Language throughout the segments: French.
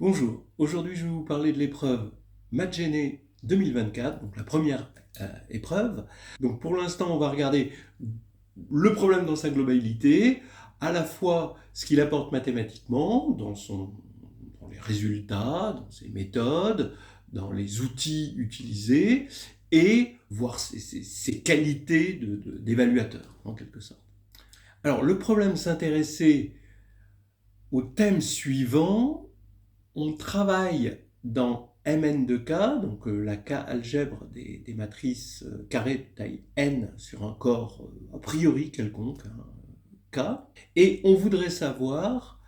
Bonjour, aujourd'hui je vais vous parler de l'épreuve Maths-Gene 2024, donc la première épreuve. Donc pour l'instant on va regarder le problème dans sa globalité, à la fois ce qu'il apporte mathématiquement, dans les résultats, dans ses méthodes, dans les outils utilisés, et voir ses qualités d'évaluateur en quelque sorte. Alors le problème s'intéressait au thème suivant. On travaille dans Mn de K, donc la K-algèbre des matrices carrées de taille n sur un corps a priori quelconque, K, et on voudrait savoir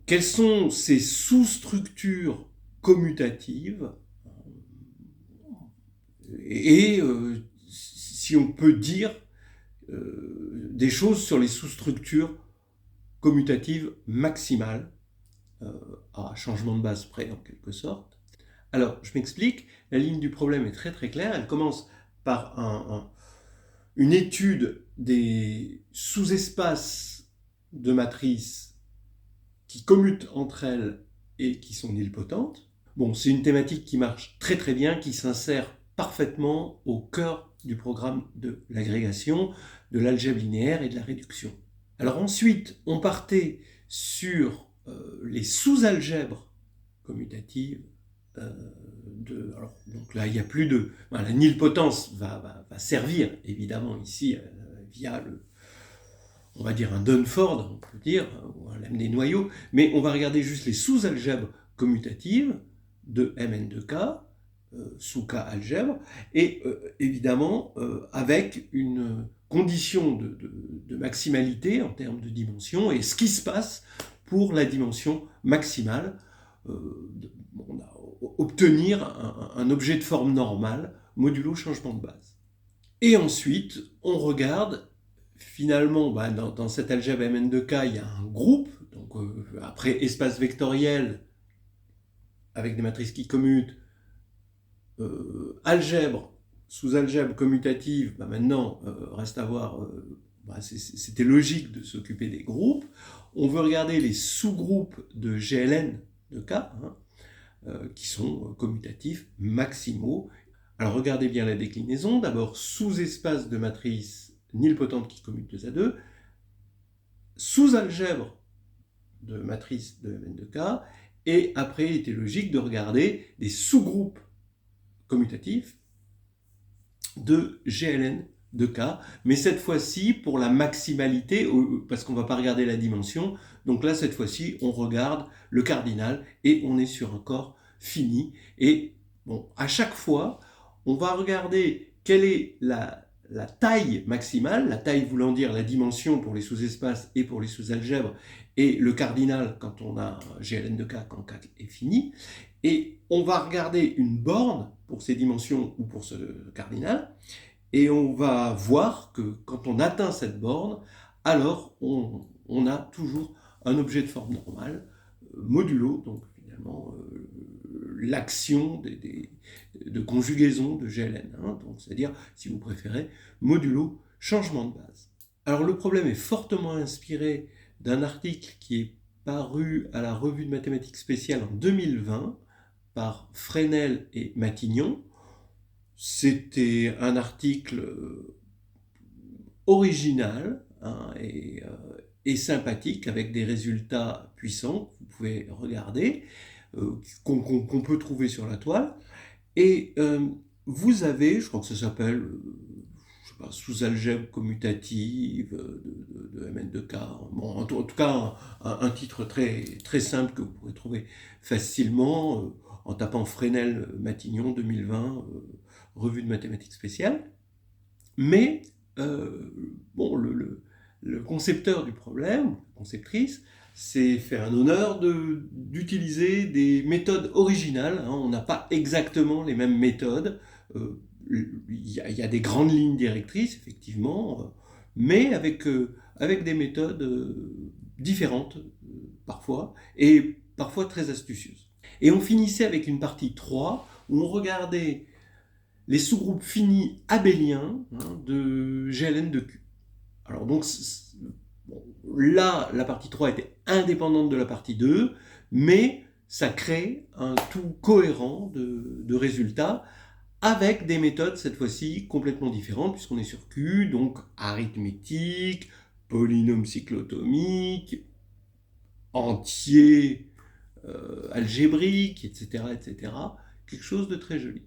quelles sont ces sous-structures commutatives et si on peut dire des choses sur les sous-structures commutatives maximales, à changement de base près en quelque sorte. Alors, je m'explique, la ligne du problème est très très claire, elle commence par une étude des sous-espaces de matrices qui commutent entre elles et qui sont nilpotentes. Bon, c'est une thématique qui marche très très bien, qui s'insère parfaitement au cœur du programme de l'agrégation, de l'algèbre linéaire et de la réduction. Alors ensuite, on partait sur les sous-algèbres commutatives. Donc là, il n'y a plus de... la nilpotence va servir, évidemment, ici, via on va dire un Dunford, on peut dire, ou un lemme des noyaux, mais on va regarder juste les sous-algèbres commutatives de Mn de K, sous K algèbre, et évidemment, avec une condition de maximalité en termes de dimension, et ce qui se passe pour la dimension maximale, obtenir un objet de forme normale modulo changement de base. Et ensuite, on regarde, finalement, dans cette algèbre Mn de K, il y a un groupe, donc après espace vectoriel, avec des matrices qui commutent, algèbre, sous-algèbre commutative, maintenant, reste à voir, c'était logique de s'occuper des groupes. On veut regarder les sous-groupes de GLN de K, qui sont commutatifs maximaux. Alors regardez bien la déclinaison. D'abord, sous-espace de matrice nilpotente qui commute 2 à 2, sous-algèbre de matrice de Mn de K, et après, il était logique de regarder des sous-groupes commutatifs de GLN de K, mais cette fois-ci pour la maximalité, parce qu'on ne va pas regarder la dimension, donc là cette fois-ci on regarde le cardinal et on est sur un corps fini, et bon, à chaque fois on va regarder quelle est la taille maximale, la taille voulant dire la dimension pour les sous-espaces et pour les sous-algèbres, et le cardinal quand on a GLN de K quand K est fini, et on va regarder une borne pour ces dimensions ou pour ce cardinal, et on va voir que quand on atteint cette borne, alors on a toujours un objet de forme normale, modulo, donc finalement l'action de conjugaison de GLN, donc c'est-à-dire, si vous préférez, modulo changement de base. Alors le problème est fortement inspiré d'un article qui est paru à la Revue de mathématiques spéciales en 2020 par Fresnel et Matignon. C'était un article original et sympathique, avec des résultats puissants que vous pouvez regarder, qu'on peut trouver sur la toile. Et vous avez, je crois que ça s'appelle sous-algèbre commutative de Mn de K. Bon, en tout cas, un titre très, très simple que vous pourrez trouver facilement en tapant Fresnel-Matignon 2020, Revue de mathématiques spéciales. Mais bon, le concepteur du problème, conceptrice, s'est fait un honneur d'utiliser des méthodes originales. On n'a pas exactement les mêmes méthodes. Il y a des grandes lignes directrices, effectivement, mais avec des méthodes différentes, parfois, et parfois très astucieuses. Et on finissait avec une partie 3, où on regardait les sous-groupes finis abéliens de GLN de Q. Alors donc, là, la partie 3 était indépendante de la partie 2, mais ça crée un tout cohérent de résultats avec des méthodes cette fois-ci complètement différentes puisqu'on est sur Q, donc arithmétique, polynôme cyclotomique, entier algébrique, etc., etc. Quelque chose de très joli.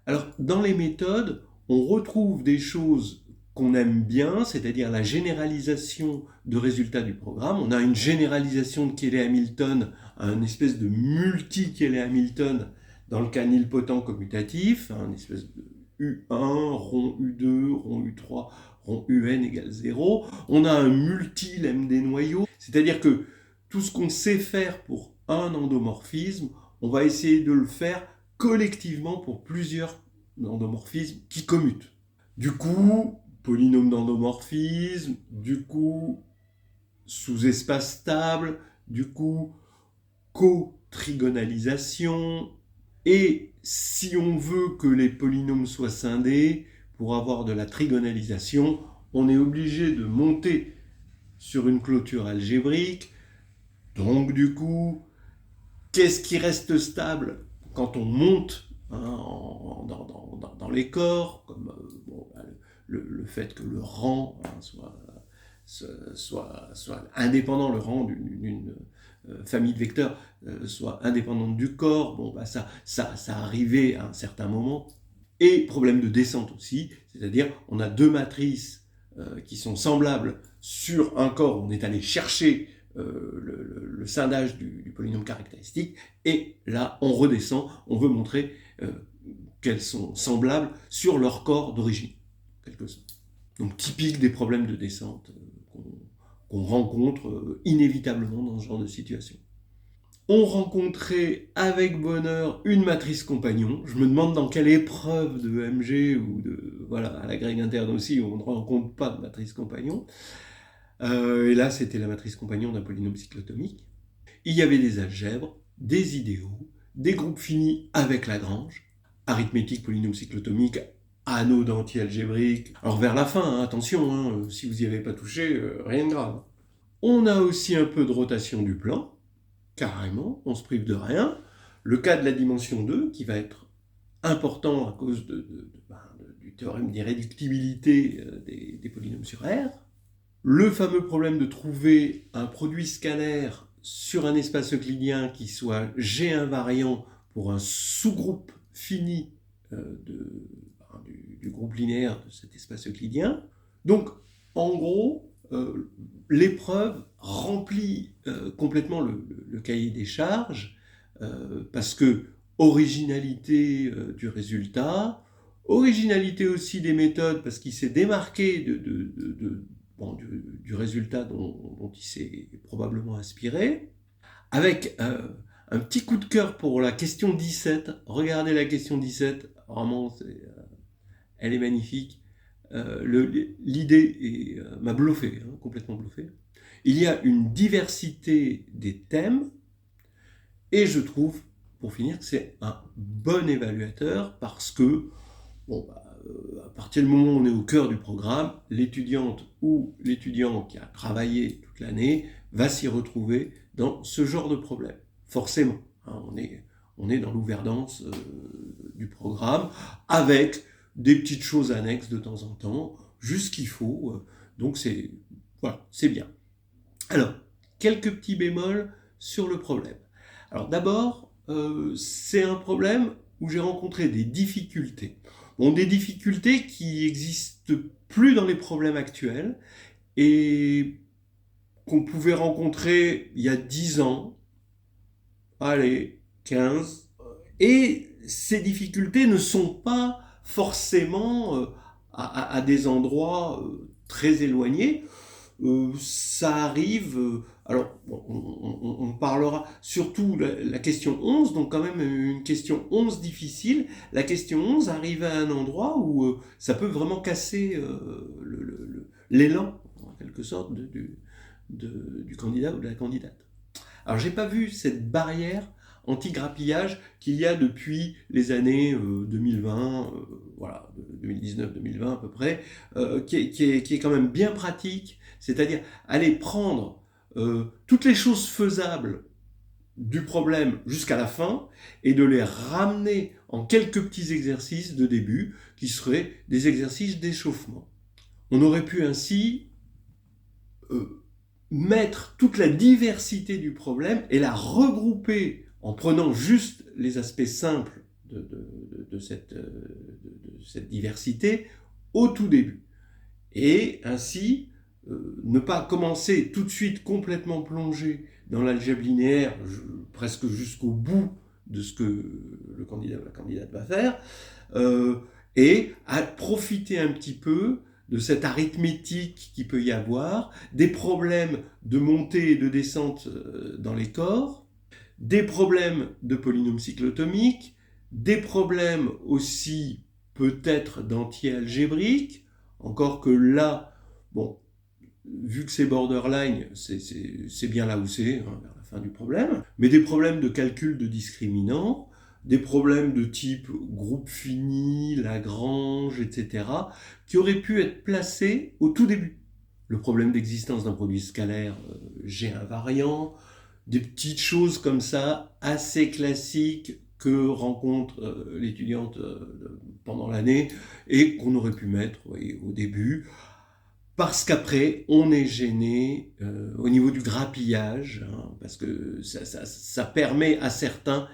Alors, dans les méthodes, on retrouve des choses qu'on aime bien, c'est-à-dire la généralisation de résultats du programme. On a une généralisation de Cayley-Hamilton, un espèce de multi-Cayley-Hamilton dans le cas nilpotent commutatif, un espèce de U1, rond U2, rond U3, rond UN égale 0. On a un multi-lemme des noyaux, c'est-à-dire que tout ce qu'on sait faire pour un endomorphisme, on va essayer de le faire collectivement pour plusieurs endomorphismes qui commutent. Du coup, polynôme d'endomorphisme, du coup, sous-espace stable, du coup, cotrigonalisation, et si on veut que les polynômes soient scindés, pour avoir de la trigonalisation, on est obligé de monter sur une clôture algébrique. Donc du coup, qu'est-ce qui reste stable quand on monte dans les corps, comme le fait que le rang soit indépendant, le rang d'une famille de vecteurs soit indépendante du corps, bon, bah ça arrivait à un certain moment. Et problème de descente aussi, c'est-à-dire on a deux matrices qui sont semblables sur un corps, on est allé chercher le scindage du polynôme caractéristique, et là on redescend, on veut montrer qu'elles sont semblables sur leur corps d'origine, quelque sorte. Donc typique des problèmes de descente qu'on rencontre inévitablement dans ce genre de situation. On rencontrait avec bonheur une matrice compagnon. Je me demande dans quelle épreuve de MG ou à la grille interne aussi, on ne rencontre pas de matrice compagnon. Et là, c'était la matrice compagnon d'un polynôme cyclotomique. Il y avait des algèbres, des idéaux, des groupes finis avec Lagrange, arithmétique, polynôme cyclotomique, anneau d'entier algébrique. Alors vers la fin, attention, si vous n'y avez pas touché, rien de grave. On a aussi un peu de rotation du plan, carrément, on se prive de rien. Le cas de la dimension 2, qui va être important à cause du théorème d'irréductibilité des polynômes sur R. Le fameux problème de trouver un produit scalaire sur un espace euclidien qui soit G invariant pour un sous-groupe fini du groupe linéaire de cet espace euclidien. Donc, en gros, l'épreuve remplit complètement le cahier des charges parce que originalité du résultat, originalité aussi des méthodes parce qu'il s'est démarqué du résultat dont il s'est probablement inspiré, avec un petit coup de cœur pour la question 17. Regardez la question 17, vraiment, elle est magnifique. L'idée m'a bluffé, complètement bluffé. Il y a une diversité des thèmes, et je trouve, pour finir, que c'est un bon évaluateur parce que, à partir du moment où on est au cœur du programme, l'étudiante ou l'étudiant qui a travaillé toute l'année va s'y retrouver dans ce genre de problème. Forcément, on est dans l'ouverdance du programme, avec des petites choses annexes de temps en temps, juste ce qu'il faut, donc c'est bien. Alors, quelques petits bémols sur le problème. Alors d'abord, c'est un problème où j'ai rencontré des difficultés. Bon, des difficultés qui n'existent plus dans les problèmes actuels et qu'on pouvait rencontrer il y a 10 ans, allez, 15, et ces difficultés ne sont pas forcément à des endroits très éloignés. Ça arrive, alors on parlera surtout la question 11, donc quand même une question 11 difficile. La question 11 arrive à un endroit où ça peut vraiment casser l'élan, en quelque sorte, du candidat ou de la candidate. Alors j'ai pas vu cette barrière anti-grappillage qu'il y a depuis les années 2020, 2019-2020 à peu près, qui est quand même bien pratique, c'est-à-dire aller prendre toutes les choses faisables du problème jusqu'à la fin et de les ramener en quelques petits exercices de début qui seraient des exercices d'échauffement. On aurait pu ainsi mettre toute la diversité du problème et la regrouper en prenant juste les aspects simples de cette diversité au tout début. Et ainsi, ne pas commencer tout de suite complètement plongé dans l'algèbre linéaire, presque jusqu'au bout de ce que le candidat ou la candidate va faire, et à profiter un petit peu de cette arithmétique qu'il peut y avoir, des problèmes de montée et de descente dans les corps, des problèmes de polynômes cyclotomiques, des problèmes aussi peut-être d'entiers algébriques, encore que là, bon, vu que c'est borderline, c'est bien là où c'est, hein, vers la fin du problème, mais des problèmes de calcul de discriminants, des problèmes de type groupe fini, Lagrange, etc., qui auraient pu être placés au tout début. Le problème d'existence d'un produit scalaire G invariant, des petites choses comme ça, assez classiques, que rencontre l'étudiante pendant l'année, et qu'on aurait pu mettre au début, parce qu'après, on est gêné au niveau du grappillage, hein, parce que ça permet à certains,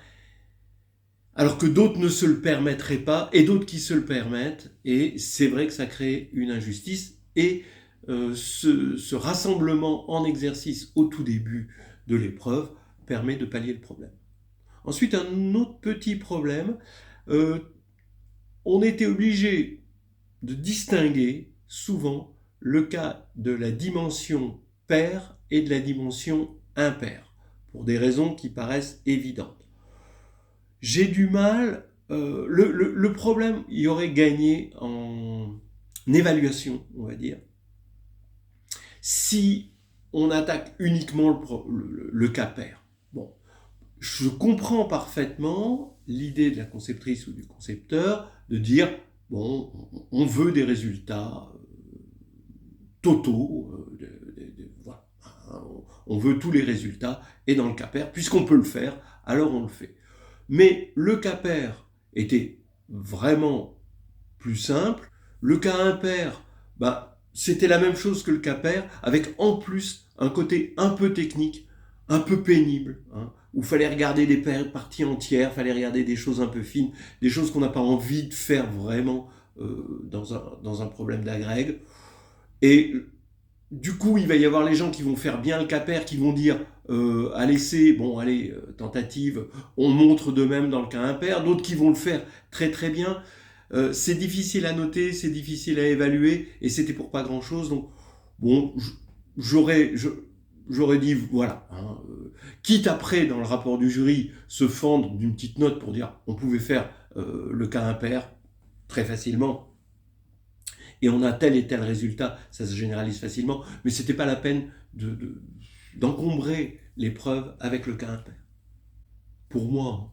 alors que d'autres ne se le permettraient pas, et d'autres qui se le permettent, et c'est vrai que ça crée une injustice, et ce rassemblement en exercice au tout début de l'épreuve permet de pallier le problème. Ensuite, un autre petit problème, on était obligé de distinguer souvent le cas de la dimension paire et de la dimension impaire, pour des raisons qui paraissent évidentes. J'ai du mal, le problème y aurait gagné en évaluation, on va dire, si on attaque uniquement le cas pair. Bon, je comprends parfaitement l'idée de la conceptrice ou du concepteur de dire, bon, on veut des résultats totaux, voilà. On veut tous les résultats, et dans le cas pair, puisqu'on peut le faire, alors on le fait. Mais le cas pair était vraiment plus simple. Le cas impair, c'était la même chose que le cas pair, avec en plus un côté un peu technique, un peu pénible, hein, où il fallait regarder des parties entières, il fallait regarder des choses un peu fines, des choses qu'on n'a pas envie de faire vraiment dans un problème d'agrègue. Et du coup, il va y avoir les gens qui vont faire bien le cas pair, qui vont dire à l'essai, tentative, on montre de même dans le cas impair, d'autres qui vont le faire très très bien. C'est difficile à noter, c'est difficile à évaluer, et c'était pour pas grand chose. Donc, bon, j'aurais dit, voilà, hein, quitte après, dans le rapport du jury, se fendre d'une petite note pour dire on pouvait faire le cas impair très facilement, et on a tel et tel résultat, ça se généralise facilement, mais c'était pas la peine d'encombrer l'épreuve avec le cas impair. Pour moi.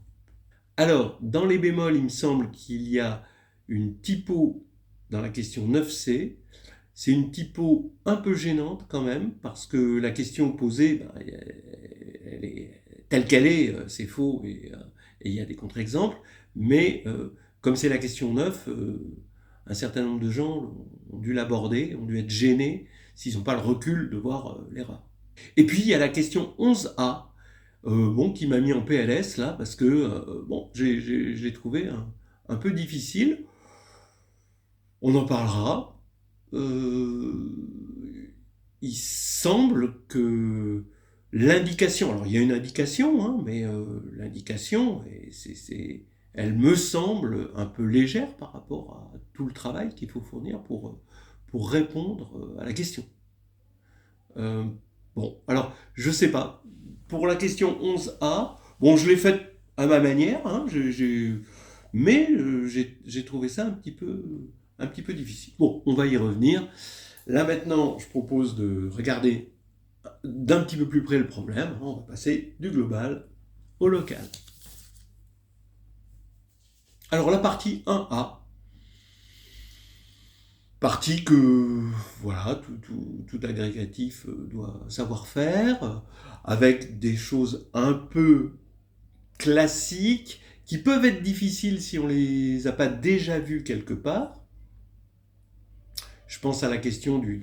Alors, dans les bémols, il me semble qu'il y a une typo dans la question 9C. C'est une typo un peu gênante quand même, parce que la question posée, elle est telle qu'elle est, c'est faux, et il y a des contre-exemples, mais comme c'est la question 9, un certain nombre de gens ont dû l'aborder, ont dû être gênés s'ils n'ont pas le recul de voir l'erreur. Et puis il y a la question 11A, qui m'a mis en PLS là, parce que j'ai trouvé un peu difficile. On en parlera. Il semble que l'indication, alors il y a une indication, hein, mais l'indication, elle me semble un peu légère par rapport à tout le travail qu'il faut fournir pour répondre à la question. Alors, je sais pas. Pour la question 11A, je l'ai faite à ma manière, hein, mais j'ai trouvé ça un petit peu difficile. Bon, on va y revenir. Là maintenant, je propose de regarder d'un petit peu plus près le problème. On va passer du global au local. Alors la partie 1A, Partie que voilà, tout agrégatif doit savoir faire, avec des choses un peu classiques, qui peuvent être difficiles si on les a pas déjà vues quelque part. Je pense à la question de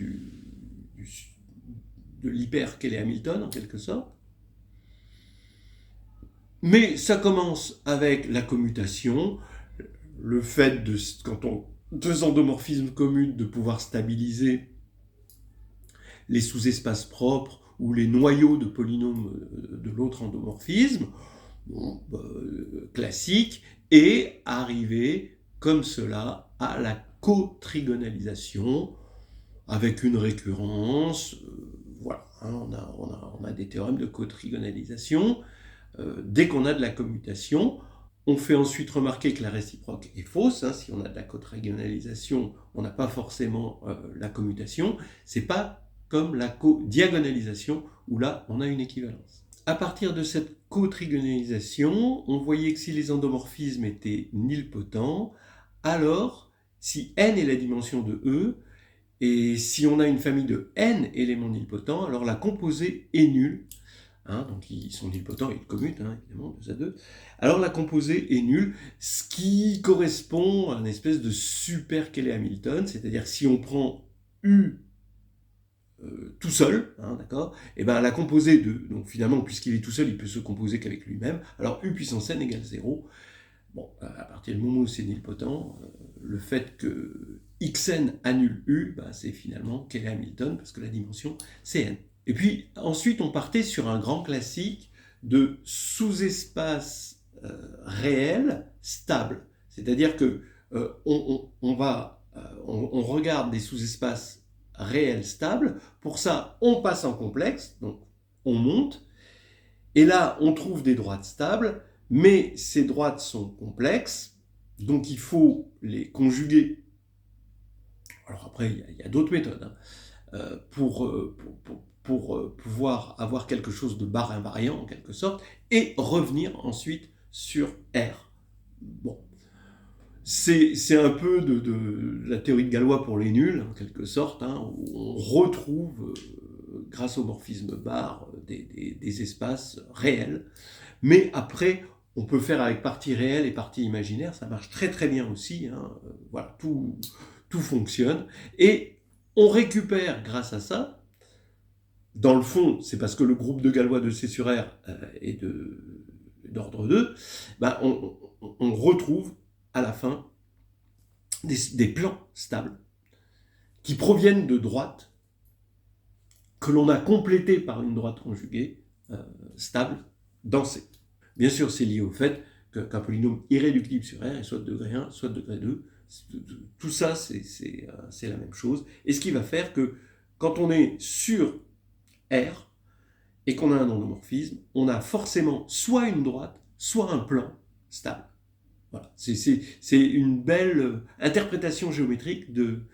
l'hyper Kelly Hamilton, en quelque sorte. Mais ça commence avec la commutation, le fait de, quand on deux endomorphismes commutent, de pouvoir stabiliser les sous-espaces propres ou les noyaux de polynômes de l'autre endomorphisme, bon, classique, et arriver comme cela à la cotrigonalisation avec une récurrence. Voilà, hein, on a des théorèmes de cotrigonalisation. Dès qu'on a de la commutation, on fait ensuite remarquer que la réciproque est fausse. Hein, si on a de la cotrigonalisation, on n'a pas forcément la commutation. C'est pas comme la codiagonalisation, où là, on a une équivalence. À partir de cette cotrigonalisation, on voyait que si les endomorphismes étaient nilpotents, alors, si n est la dimension de E, et si on a une famille de n éléments nilpotents, alors la composée est nulle. Hein, donc ils sont nilpotents et ils commutent, hein, évidemment, 2 à 2. Alors la composée est nulle, ce qui correspond à une espèce de super Kelly Hamilton, c'est-à-dire si on prend U tout seul, hein, d'accord, et ben la composée de, donc finalement, puisqu'il est tout seul, il peut se composer qu'avec lui-même, alors U puissance n égale 0. Bon, à partir du moment où c'est nilpotent, le fait que xn annule U, ben, c'est finalement Kelly Hamilton, parce que la dimension, c'est n. Et puis ensuite, on partait sur un grand classique de sous-espace réel stable. C'est-à-dire que on regarde des sous-espaces réels stables. Pour ça, on passe en complexe, donc on monte. Et là, on trouve des droites stables, mais ces droites sont complexes, donc il faut les conjuguer. Alors après, il y a d'autres méthodes, hein, pour pouvoir avoir quelque chose de barre invariant, en quelque sorte, et revenir ensuite sur R. Bon. C'est un peu de la théorie de Galois pour les nuls, en quelque sorte, hein, où on retrouve, grâce au morphisme barre, des espaces réels. Mais après, on peut faire avec partie réelle et partie imaginaire, ça marche très très bien aussi, hein, voilà, tout fonctionne. Et on récupère, grâce à ça, dans le fond, c'est parce que le groupe de Galois de C sur R est d'ordre 2, bah on retrouve à la fin des plans stables qui proviennent de droites que l'on a complétées par une droite conjuguée stable dans C. Bien sûr, c'est lié au fait qu'un polynôme irréductible sur R est soit de degré 1, soit de degré 2. Tout ça, c'est la même chose. Et ce qui va faire que quand on est sur R et qu'on a un endomorphisme, on a forcément soit une droite, soit un plan stable. Voilà. C'est une belle interprétation géométrique de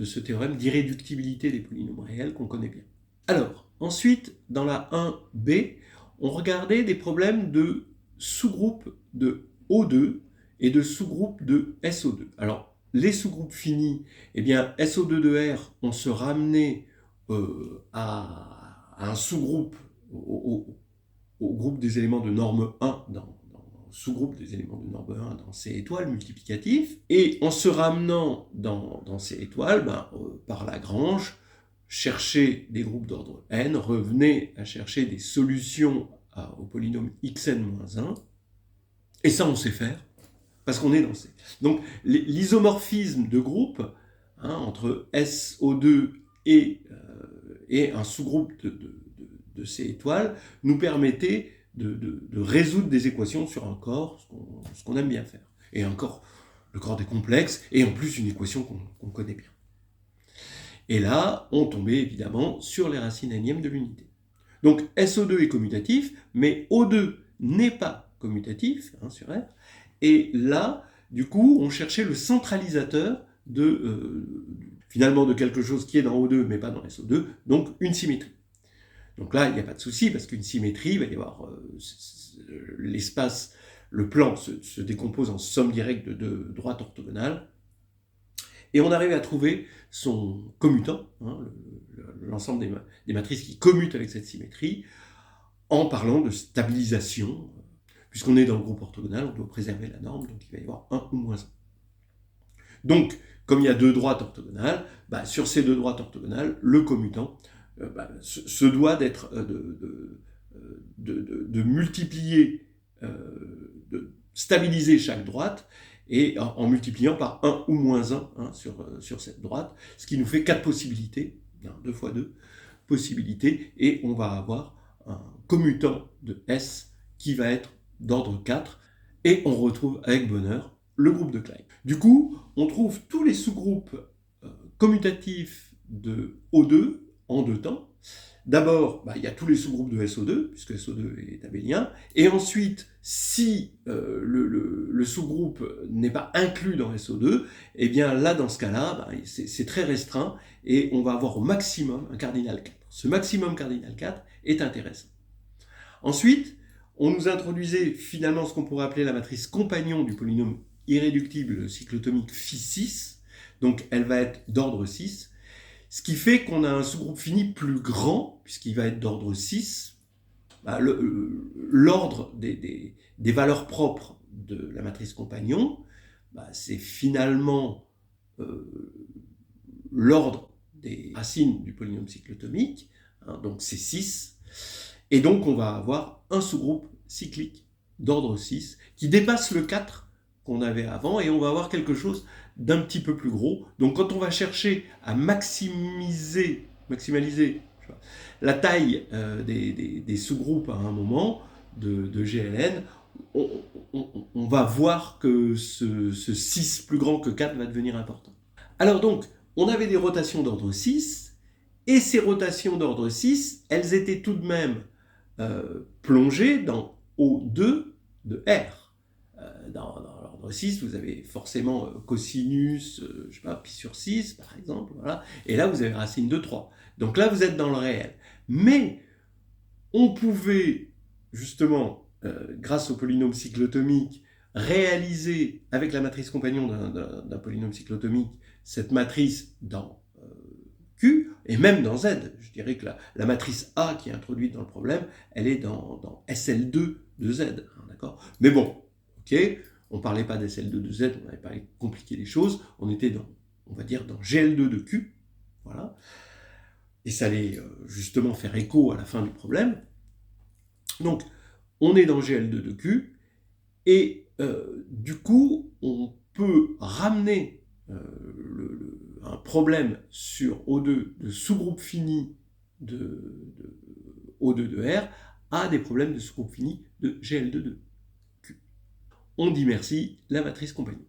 ce théorème d'irréductibilité des polynômes réels qu'on connaît bien. Alors, ensuite, dans la 1b, on regardait des problèmes de sous-groupes de O2 et de sous-groupes de SO2. Alors, les sous-groupes finis, eh bien, SO2 de R, on se ramenait à un sous-groupe, au groupe des éléments de norme 1 dans sous-groupe des éléments de norme 1 dans C étoile multiplicatif. Et en se ramenant dans C étoile, par Lagrange, chercher des groupes d'ordre n, revenez à chercher des solutions au polynôme xn-1, et ça on sait faire, parce qu'on est dans C. Donc l'isomorphisme de groupe, hein, entre SO2 et un sous-groupe de C étoile, nous permettait de résoudre des équations sur un corps, ce qu'on aime bien faire. Et un corps, le corps des complexes, et en plus une équation qu'on connaît bien. Et là, on tombait évidemment sur les racines énièmes de l'unité. Donc SO2 est commutatif, mais O2 n'est pas commutatif, hein, sur R. Et là, du coup, on cherchait le centralisateur finalement de quelque chose qui est dans O2, mais pas dans SO2, donc une symétrie. Donc là, il n'y a pas de souci, parce qu'une symétrie, il va y avoir l'espace, le plan se décompose en somme directe de deux droites orthogonales, Et on arrive à trouver son commutant, hein, l'ensemble des matrices qui commutent avec cette symétrie, en parlant de stabilisation. Puisqu'on est dans le groupe orthogonal, on doit préserver la norme, donc il va y avoir 1 ou moins 1. Donc, comme il y a deux droites orthogonales, sur ces deux droites orthogonales, le commutant se doit d'être de multiplier, de stabiliser chaque droite, et en multipliant par 1 ou moins 1 sur cette droite, ce qui nous fait 4 possibilités, 2 fois 2 possibilités, et on va avoir un commutant de S qui va être d'ordre 4, et on retrouve avec bonheur le groupe de Klein. Du coup, on trouve tous les sous-groupes commutatifs de O2 en deux temps. D'abord, il y a tous les sous-groupes de SO2, puisque SO2 est abélien, et ensuite, si le sous-groupe n'est pas inclus dans SO2, eh bien là, dans ce cas-là, c'est très restreint, et on va avoir au maximum un cardinal 4. Ce maximum cardinal 4 est intéressant. Ensuite, on nous introduisait finalement ce qu'on pourrait appeler la matrice compagnon du polynôme irréductible cyclotomique φ6, donc elle va être d'ordre 6, ce qui fait qu'on a un sous-groupe fini plus grand, puisqu'il va être d'ordre 6. L'ordre des valeurs propres de la matrice compagnon, c'est finalement l'ordre des racines du polynôme cyclotomique, donc c'est 6, et donc on va avoir un sous-groupe cyclique d'ordre 6 qui dépasse le 4 qu'on avait avant, et on va avoir quelque chose d'un petit peu plus gros. Donc quand on va chercher à maximaliser la taille des sous-groupes à un moment de GLN, on va voir que ce 6 plus grand que 4 va devenir important. Alors donc, on avait des rotations d'ordre 6, et ces rotations d'ordre 6, elles étaient tout de même plongées dans O2 de R. Dans l'ordre 6, vous avez forcément cosinus, pi sur 6, par exemple, voilà. Et là, vous avez racine de 3. Donc là, vous êtes dans le réel. Mais on pouvait, justement, grâce au polynôme cyclotomique, réaliser, avec la matrice compagnon d'un polynôme cyclotomique, cette matrice dans Q, et même dans Z. Je dirais que la matrice A qui est introduite dans le problème, elle est dans SL2 de Z, d'accord ? Mais bon, ok, on ne parlait pas d'SL2 de Z, on n'avait pas compliqué les choses, on était on va dire, dans GL2 de Q, voilà, et ça allait justement faire écho à la fin du problème. Donc, on est dans GL2 de Q, et du coup, on peut ramener un problème sur O2 de sous-groupe fini de O2 de R à des problèmes de sous-groupe fini de GL2 de Q. On dit merci la matrice compagnie.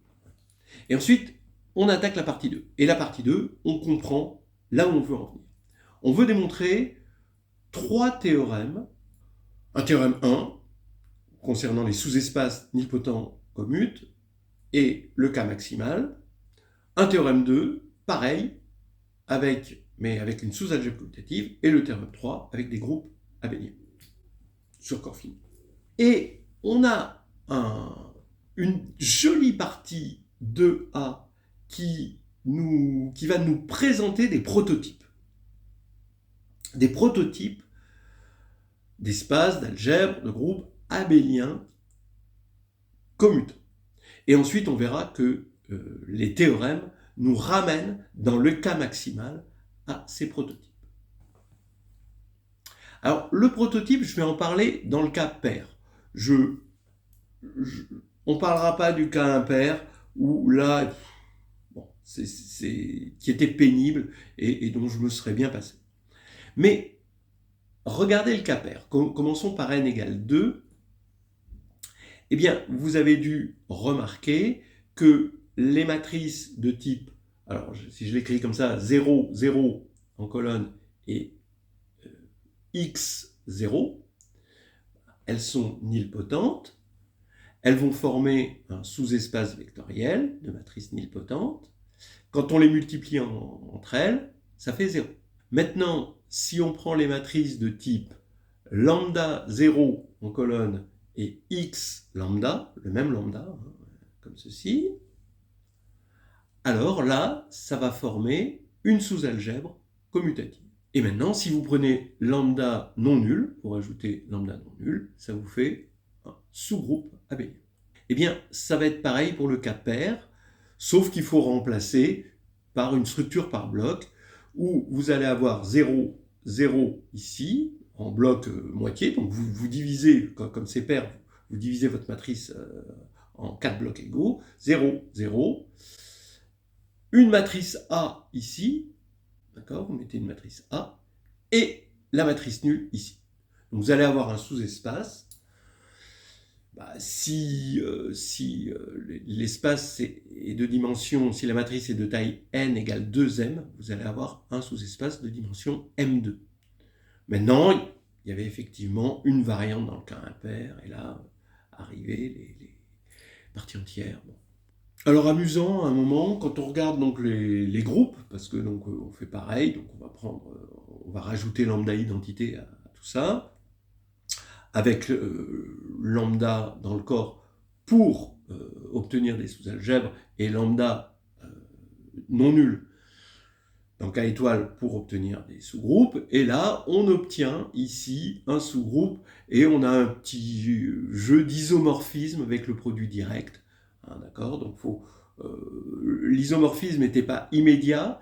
Et ensuite, on attaque la partie 2. Et la partie 2, on comprend là où on veut en venir. On veut démontrer 3 théorèmes. Un théorème 1, concernant les sous-espaces nilpotents commutes, et le cas maximal. Un théorème 2, pareil, mais avec une sous-algèbre commutative, et le théorème 3, avec des groupes abéliens sur corps fini. Et on a une jolie partie de A qui va nous présenter des prototypes. Des prototypes d'espaces, d'algèbres, de groupes abéliens commutants. Et ensuite, on verra que les théorèmes nous ramènent dans le cas maximal à ces prototypes. Alors, le prototype, je vais en parler dans le cas pair. On ne parlera pas du cas impair, où là, qui était pénible et dont je me serais bien passé. Mais, regardez le cas pair. Commençons par n égale 2. Eh bien, vous avez dû remarquer que les matrices de type, alors si je l'écris comme ça, 0, 0 en colonne et x, 0, elles sont nilpotentes, elles vont former un sous-espace vectoriel de matrices nilpotentes. Quand on les multiplie entre elles, ça fait 0. Maintenant, si on prend les matrices de type lambda 0 en colonne et x lambda, le même lambda, comme ceci, alors là, ça va former une sous-algèbre commutative. Et maintenant, si vous prenez lambda non nul, pour ajouter lambda non nul, ça vous fait un sous-groupe abélien. Eh bien, ça va être pareil pour le cas pair, sauf qu'il faut remplacer par une structure par bloc, où vous allez avoir 0, 0 ici, en bloc moitié, donc vous divisez, comme c'est pair, vous divisez votre matrice en 4 blocs égaux, 0, 0, une matrice A ici, d'accord, vous mettez une matrice A, et la matrice nulle ici. Donc vous allez avoir un sous-espace. Si l'espace est de dimension, si la matrice est de taille n égale 2m, vous allez avoir un sous-espace de dimension m2. Maintenant, il y avait effectivement une variante dans le cas impair, et là, arrivaient les parties entières. Bon. Alors amusant, à un moment, quand on regarde donc les groupes, parce que donc on fait pareil, donc on va rajouter lambda identité à tout ça, avec lambda dans le corps pour obtenir des sous-algèbres et lambda non nul dans le cas étoile pour obtenir des sous-groupes. Et là, on obtient ici un sous-groupe et on a un petit jeu d'isomorphisme avec le produit direct. Hein, d'accord ? Donc, l'isomorphisme n'était pas immédiat.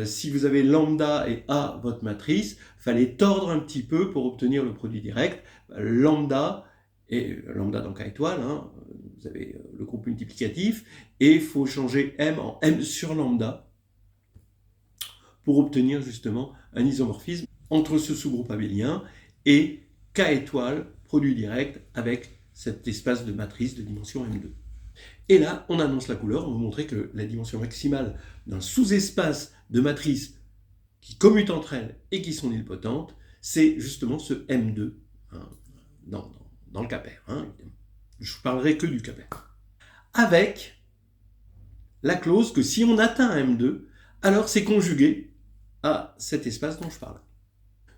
Si vous avez lambda et A, votre matrice, il fallait tordre un petit peu pour obtenir le produit direct. Lambda, et lambda dans le cas étoile, hein, vous avez le groupe multiplicatif, et il faut changer M en M sur lambda pour obtenir justement un isomorphisme entre ce sous-groupe abélien et K étoile, produit direct, avec cet espace de matrice de dimension M2. Et là, on annonce la couleur, on va vous montrer que la dimension maximale d'un sous-espace de matrices qui commutent entre elles et qui sont nilpotentes, c'est justement ce M2, hein, dans le cas pair. Hein, je ne parlerai que du cas pair. Avec la clause que si on atteint M2, alors c'est conjugué à cet espace dont je parle.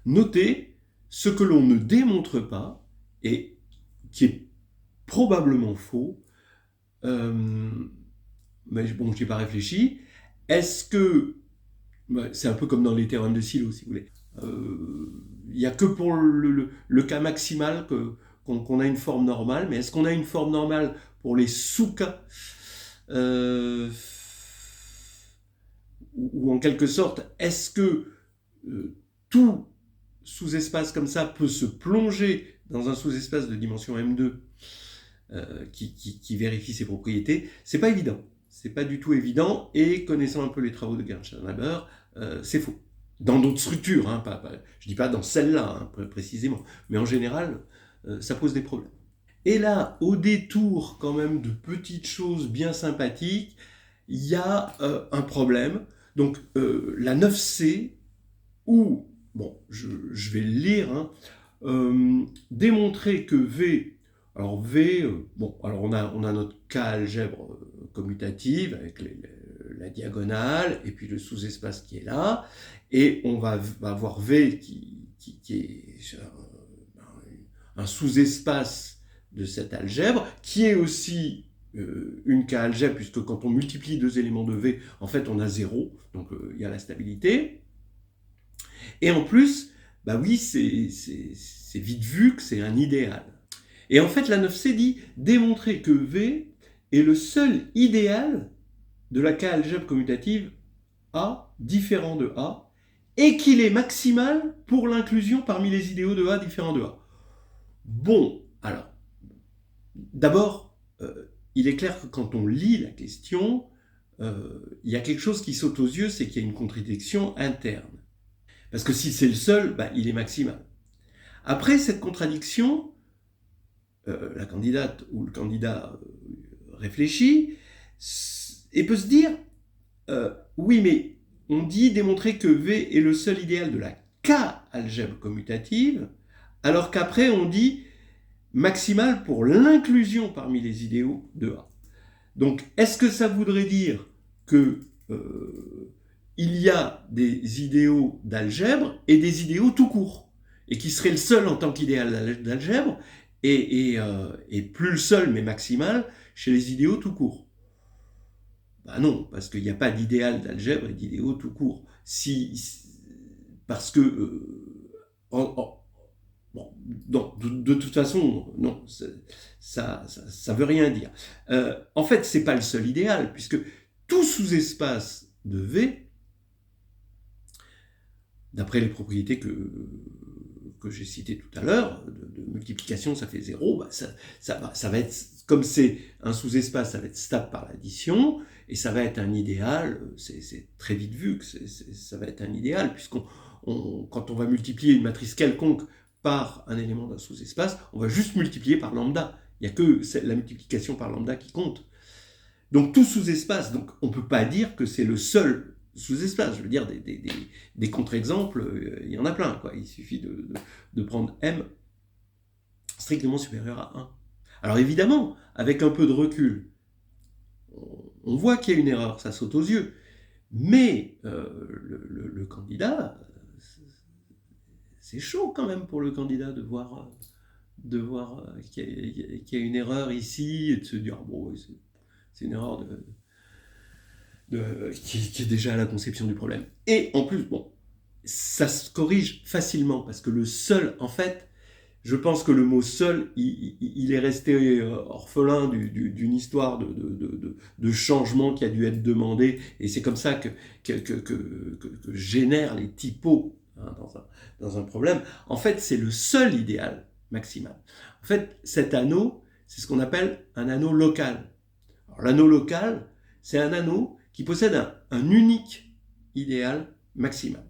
Notez ce que l'on ne démontre pas et qui est probablement faux, mais bon, je n'y ai pas réfléchi. Est-ce que, c'est un peu comme dans les théorèmes de Sylow, si vous voulez, il n'y a que pour le cas maximal qu'on a une forme normale, mais est-ce qu'on a une forme normale pour les sous-cas ou en quelque sorte, est-ce que tout sous-espace comme ça peut se plonger dans un sous-espace de dimension M2 qui vérifie ses propriétés? C'est pas évident. C'est pas du tout évident, et connaissant un peu les travaux de Gernstein-Haber, c'est faux. Dans d'autres structures, hein, je dis pas dans celle-là, hein, précisément, mais en général, ça pose des problèmes. Et là, au détour quand même de petites choses bien sympathiques, il y a un problème. Donc la 9C, où, bon, je vais le lire, hein, démontrer que V, alors V, bon, alors on a notre K-algèbre commutative avec la diagonale et puis le sous-espace qui est là, et on va avoir V qui est un sous-espace de cette algèbre, qui est aussi une K-algèbre, puisque quand on multiplie deux éléments de V, en fait on a 0, donc il y a la stabilité. Et en plus, bah oui, c'est vite vu que c'est un idéal. Et en fait, la 9C dit démontrer que V est le seul idéal de la K-algèbre commutative A différent de A, et qu'il est maximal pour l'inclusion parmi les idéaux de A différents de A. Bon, alors, d'abord, il est clair que quand on lit la question, il y a quelque chose qui saute aux yeux, c'est qu'il y a une contradiction interne. Parce que si c'est le seul, bah, il est maximal. Après cette contradiction, la candidate ou le candidat réfléchit et peut se dire oui, mais on dit démontrer que V est le seul idéal de la K-algèbre commutative, alors qu'après on dit maximal pour l'inclusion parmi les idéaux de A. Donc, est-ce que ça voudrait dire que il y a des idéaux d'algèbre et des idéaux tout court, et qui serait le seul en tant qu'idéal d'algèbre, et plus le seul mais maximal chez les idéaux tout court? Ben non, parce qu'il n'y a pas d'idéal d'algèbre et d'idéaux tout court. Parce que bon, non, de toute façon, non, ça veut rien dire. En fait, c'est pas le seul idéal, puisque tout sous-espace de V, d'après les propriétés que j'ai citées tout à l'heure, de multiplication, ça fait 0, bah ça va être, comme c'est un sous-espace, ça va être stable par l'addition, et ça va être un idéal, c'est très vite vu que ça va être un idéal, puisqu'on quand on va multiplier une matrice quelconque par un élément d'un sous-espace, on va juste multiplier par lambda. Il n'y a que la multiplication par lambda qui compte. Donc tout sous-espace, donc on ne peut pas dire que c'est le seul sous-espace. Je veux dire, des contre-exemples, il y en a plein, quoi. Il suffit de prendre M strictement supérieur à 1. Alors évidemment, avec un peu de recul, on voit qu'il y a une erreur, ça saute aux yeux. Mais le candidat, c'est chaud quand même pour le candidat de voir qu'il y a une erreur ici et de se dire, bon, c'est une erreur qui est déjà à la conception du problème. Et en plus, bon, ça se corrige facilement parce que le seul, en fait, je pense que le mot seul, il est resté orphelin d'une histoire de changement qui a dû être demandé, et c'est comme ça que génèrent les typos hein, dans un problème. En fait, c'est le seul idéal maximal. En fait, cet anneau, c'est ce qu'on appelle un anneau local. Alors, l'anneau local, c'est un anneau qui possède un unique idéal maximal.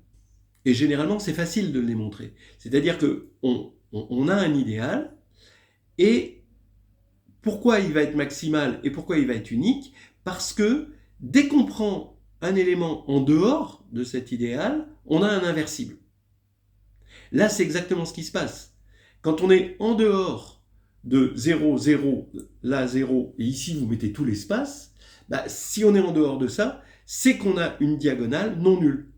Et généralement, c'est facile de le démontrer. C'est-à-dire qu'on a un idéal, et pourquoi il va être maximal et pourquoi il va être unique? Parce que dès qu'on prend un élément en dehors de cet idéal, on a un inversible. Là, c'est exactement ce qui se passe. Quand on est en dehors de 0, 0, là 0, et ici vous mettez tout l'espace, bah, si on est en dehors de ça, c'est qu'on a une diagonale non nulle.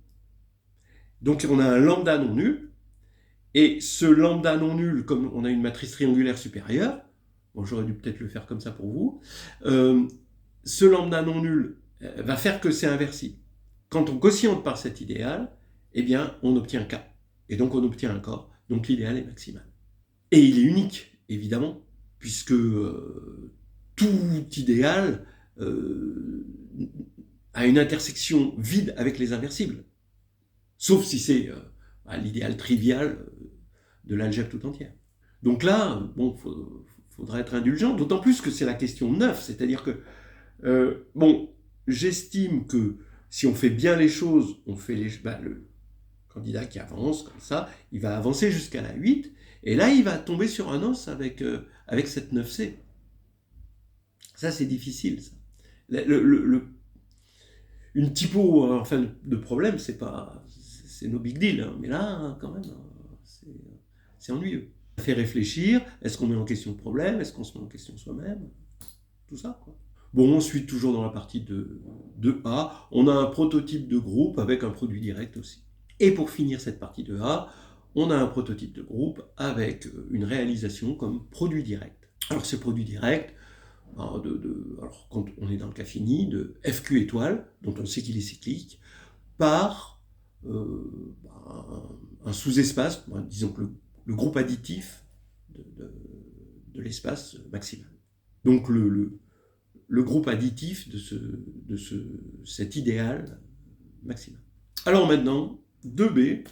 Donc on a un lambda non nul, et ce lambda non nul, comme on a une matrice triangulaire supérieure, bon, j'aurais dû peut-être le faire comme ça pour vous, ce lambda non nul va faire que c'est inversible. Quand on quotiente par cet idéal, eh bien, on obtient K. Et donc on obtient un corps, donc l'idéal est maximal. Et il est unique, évidemment, puisque tout idéal a une intersection vide avec les inversibles. Sauf si c'est l'idéal trivial de l'algèbre tout entière. Donc là, bon, faudra être indulgent, d'autant plus que c'est la question 9, c'est-à-dire que, bon, j'estime que si on fait bien les choses, on fait le candidat qui avance comme ça, il va avancer jusqu'à la 8, et là, il va tomber sur un os avec cette 9C. Ça, c'est difficile, ça. Une typo enfin, de problème, c'est no big deal, hein, mais là, quand même, c'est ennuyeux. Ça fait réfléchir, est-ce qu'on met en question le problème, est-ce qu'on se met en question soi-même, tout ça, quoi. Bon, ensuite, toujours dans la partie de A, on a un prototype de groupe avec un produit direct aussi. Et pour finir cette partie de A, on a un prototype de groupe avec une réalisation comme produit direct. Alors, ce produit direct, alors quand on est dans le cas fini, de FQ étoile, dont on sait qu'il est cyclique, par un sous-espace, disons que le groupe additif de l'espace maximal. Donc le groupe additif de cet idéal maximal. Alors maintenant, 2b,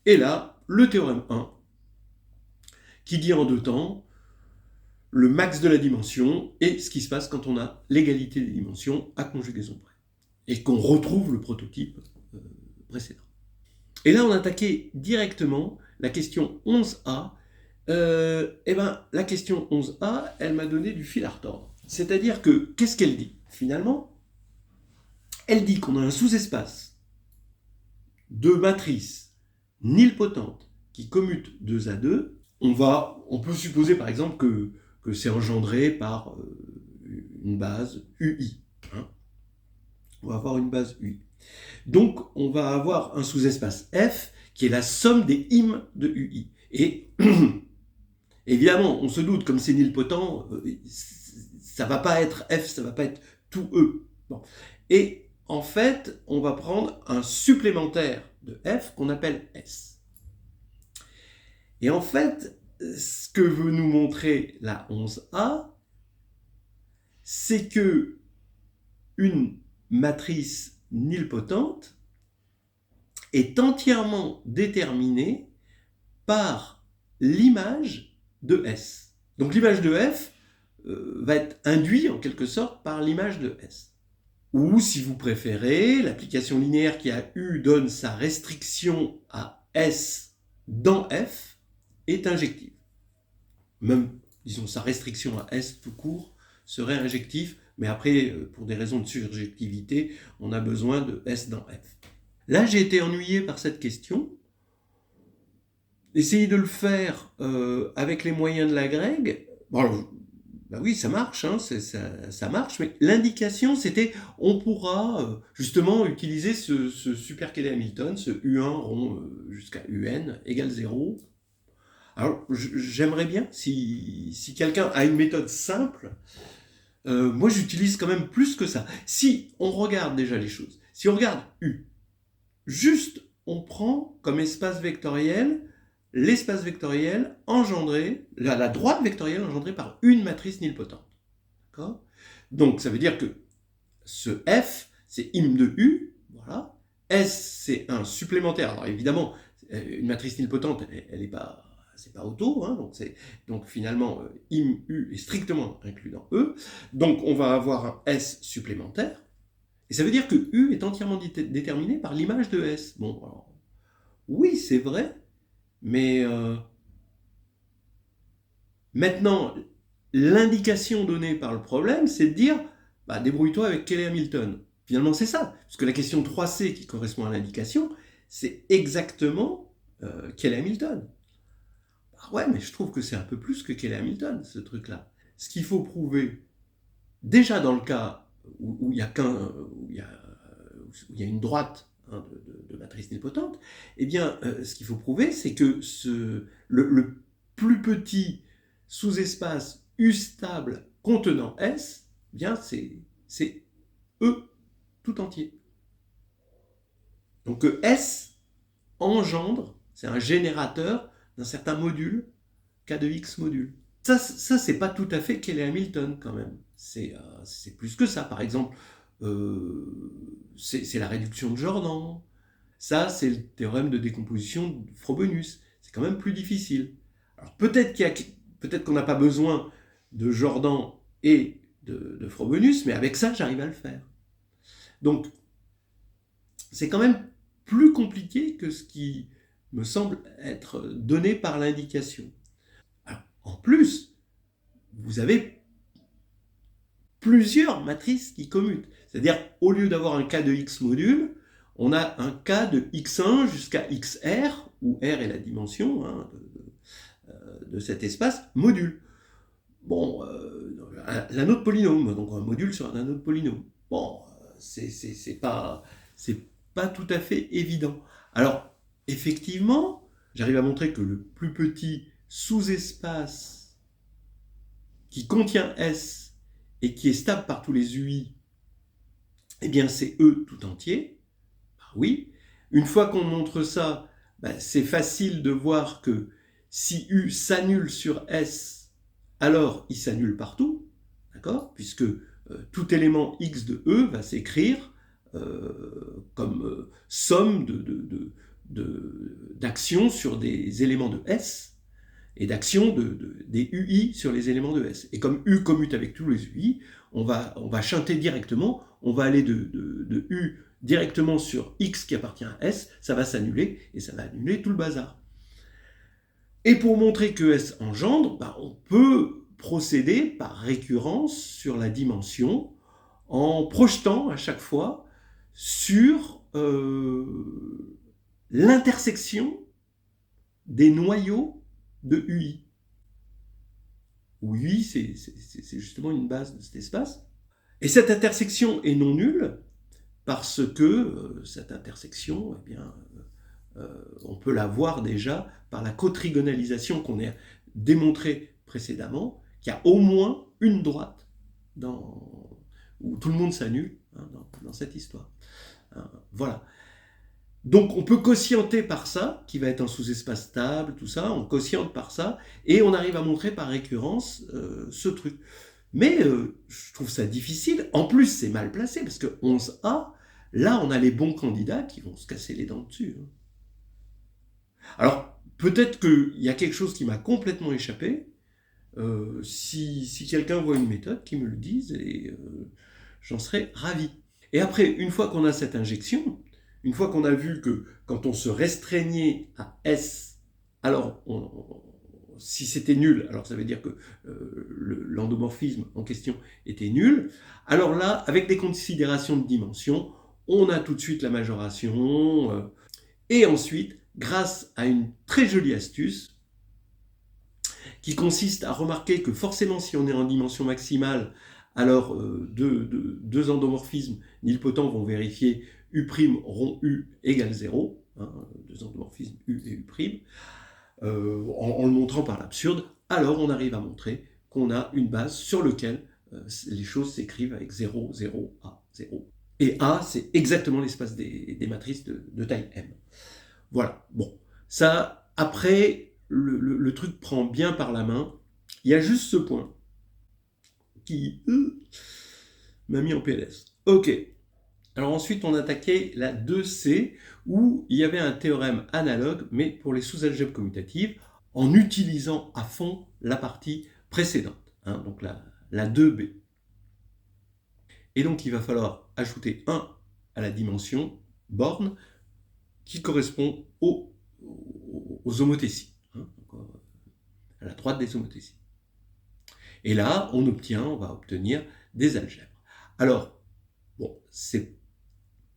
et là, le théorème 1, qui dit en deux temps le max de la dimension et ce qui se passe quand on a l'égalité des dimensions à conjugaison près, et qu'on retrouve le prototype précédent. Et là, on a attaqué directement la question 11a. La question 11a, elle m'a donné du fil à retordre. C'est-à-dire que, qu'est-ce qu'elle dit? Finalement, elle dit qu'on a un sous-espace de matrices nilpotentes qui commutent 2 à 2. On peut supposer par exemple que c'est engendré par une base UI. Hein. On va avoir une base UI. Donc, on va avoir un sous-espace F qui est la somme des im de UI. Et évidemment, on se doute, comme c'est nilpotent, ça ne va pas être F, ça ne va pas être tout E. Bon. Et en fait, on va prendre un supplémentaire de F qu'on appelle S. Et en fait, ce que veut nous montrer la 11A, c'est que une matrice nilpotente est entièrement déterminée par l'image de S. Donc l'image de F va être induite en quelque sorte par l'image de S. Ou si vous préférez, l'application linéaire qui a U donne sa restriction à S dans F est injective. Même, disons, sa restriction à S tout court serait injectif, mais après, pour des raisons de surjectivité, on a besoin de S dans F. Là, j'ai été ennuyé par cette question. Essayez de le faire avec les moyens de la Greg. Bon, alors, ben oui, ça marche, hein, ça marche, mais l'indication, c'était on pourra justement utiliser ce super Cayley-Hamilton, ce U1 rond jusqu'à UN égale 0. Alors, j'aimerais bien, si quelqu'un a une méthode simple, moi j'utilise quand même plus que ça. Si on regarde déjà les choses, si on regarde U, juste on prend comme espace vectoriel l'espace vectoriel engendré, la droite vectorielle engendrée par une matrice nilpotente. D'accord ? Donc ça veut dire que ce F, c'est im de U, voilà. S, c'est un supplémentaire. Alors évidemment, une matrice nilpotente, elle n'est pas, c'est pas auto, hein, donc finalement, im U est strictement inclus dans E. Donc on va avoir un S supplémentaire. Et ça veut dire que U est entièrement déterminé par l'image de S. Bon, alors, oui, c'est vrai, mais maintenant, l'indication donnée par le problème, c'est de dire, bah, débrouille-toi avec Cayley-Hamilton. Finalement, c'est ça, parce que la question 3C qui correspond à l'indication, c'est exactement Cayley-Hamilton. Ah ouais, mais je trouve que c'est un peu plus que Cayley-Hamilton, ce truc-là. Ce qu'il faut prouver, déjà dans le cas où il y a une droite, hein, de matrice nilpotente, eh bien, ce qu'il faut prouver, c'est que le plus petit sous-espace U stable contenant S, eh bien, c'est E tout entier. Donc S engendre, c'est un générateur d'un certain module, K de X module. Ça c'est pas tout à fait Cayley-Hamilton quand même. C'est plus que ça. Par exemple, c'est la réduction de Jordan. Ça, c'est le théorème de décomposition de Frobenius. C'est quand même plus difficile. Alors peut-être qu'on n'a pas besoin de Jordan et de Frobenius, mais avec ça, j'arrive à le faire. Donc, c'est quand même plus compliqué que ce qui me semble être donné par l'indication. Alors, en plus, vous avez plusieurs matrices qui commutent. C'est-à-dire, au lieu d'avoir un K de X module, on a un K de X1 jusqu'à XR, où R est la dimension, hein, de cet espace, module. Bon, un autre polynôme, donc un module sur un autre polynôme. Bon, c'est pas tout à fait évident. Alors, effectivement, j'arrive à montrer que le plus petit sous-espace qui contient S et qui est stable par tous les UI, eh bien c'est E tout entier. Ben oui. Une fois qu'on montre ça, ben c'est facile de voir que si U s'annule sur S, alors il s'annule partout, d'accord ? Puisque tout élément X de E va s'écrire comme somme d'actions sur des éléments de S et d'actions des UI sur les éléments de S. Et comme U commute avec tous les UI, on va chanter directement, on va aller de U directement sur X qui appartient à S, ça va s'annuler, et ça va annuler tout le bazar. Et pour montrer que S engendre, bah, on peut procéder par récurrence sur la dimension, en projetant à chaque fois sur l'intersection des noyaux de UI. Où UI, c'est justement une base de cet espace. Et cette intersection est non nulle, parce que cette intersection, eh bien, on peut la voir déjà par la cotrigonalisation qu'on a démontrée précédemment, qu'il y a au moins une droite où tout le monde s'annule dans cette histoire. Voilà. Donc on peut quotienter par ça, qui va être un sous-espace stable, tout ça, on quotiente par ça, et on arrive à montrer par récurrence ce truc. Mais je trouve ça difficile. En plus, c'est mal placé, parce que 11A, là, on a les bons candidats qui vont se casser les dents dessus. Alors, peut-être qu'il y a quelque chose qui m'a complètement échappé. Si quelqu'un voit une méthode, qu'il me le dise, et j'en serais ravi. Et après, une fois qu'on a cette injection, une fois qu'on a vu que quand on se restreignait à S, alors si c'était nul, alors ça veut dire que l'endomorphisme en question était nul. Alors là, avec des considérations de dimension, on a tout de suite la majoration. Et ensuite, grâce à une très jolie astuce, qui consiste à remarquer que forcément, si on est en dimension maximale, alors deux endomorphismes nilpotents vont vérifier U' rond U égale 0, deux endomorphismes U et U', en le montrant par l'absurde, alors on arrive à montrer qu'on a une base sur laquelle les choses s'écrivent avec 0, 0, A, 0. Et A, c'est exactement l'espace des matrices de taille M. Voilà, bon. Ça, après, le truc prend bien par la main. Il y a juste ce point qui m'a mis en PLS. Ok. Alors ensuite, on attaquait la 2C, où il y avait un théorème analogue, mais pour les sous-algèbres commutatives, en utilisant à fond la partie précédente, donc la 2B. Et donc, il va falloir ajouter 1 à la dimension borne, qui correspond aux homothéties, à la droite des homothéties. Et là, on va obtenir des algèbres. Alors, bon, c'est